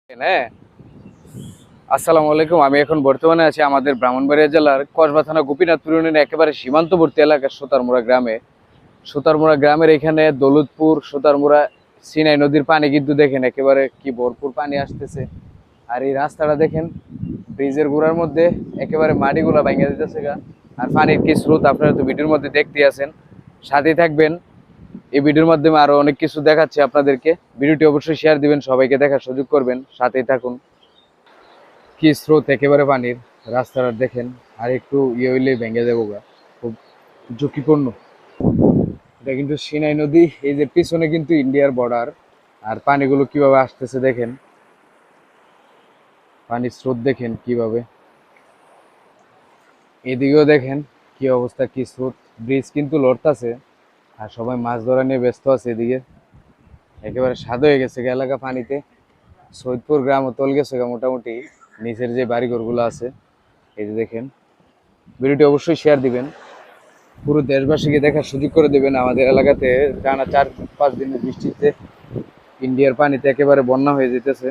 হ্যাঁ, আসসালামু আলাইকুম। আমি এখন বর্তমানে আছি আমাদের ব্রাহ্মণবাড়িয়া জেলার কসবা থানা গোপীনাথপুর ইউনিয়নের একেবারে সীমান্তবর্তী এলাকা সুতারমুড়া গ্রামে। সুতারমুড়া গ্রামের এখানে দৌলতপুর সুতারমুড়া সিনাই নদীর পানি কিন্তু দেখেন একেবারে কি ভরপুর পানি আসতেছে। আর এই রাস্তাটা দেখেন ব্রিজের গোড়ার মধ্যে একেবারে মাটিগুলা ভাঙে দিতেছে গা। আর পানির কি স্রোত আপনারা তো ভিডিওর মধ্যে দেখতে আছেন, সাথেই থাকবেন। এই ভিডিওর মাধ্যমে আরো অনেক কিছু দেখাচ্ছি আপনাদেরকে। ভিডিওটি অবশ্যই শেয়ার দিবেন, সবাইকে দেখার সুযোগ করবেন, সাথেই থাকুন। কি স্রোত একেবারে পানির, রাস্তাটা দেখেন। আর একটু ইয়ে হইলেই ভেঙে যাবো গা, খুব ঝুঁকিপূর্ণ। এটা কিন্তু সিনাই নদী, এই যে পিছনে কিন্তু ইন্ডিয়ার বর্ডার। আর পানিগুলো কিভাবে আসতেছে দেখেন, পানির স্রোত দেখেন কিভাবে। এদিকেও দেখেন কি অবস্থা, কি স্রোত। ব্রিজ কিন্তু লড়তাছে আর সবাই মাছ ধরা নিয়ে ব্যস্ত আছে। এদিকে একেবারে স্বাদ হয়ে গেছে এলাকা পানিতে। সৈয়দপুর গ্রামও তল গেছে মোটামুটি, নিচের যে বাড়িঘরগুলো আছে। এই যে দেখেন, ভিডিওটি অবশ্যই শেয়ার দিবেন, পুরো দেশবাসীকে দেখার সুযোগ করে দেবেন। আমাদের এলাকাতে টানা 4-5 দিনের বৃষ্টিতে ইন্ডিয়ার পানিতে একেবারে বন্যা হয়ে যেতেছে।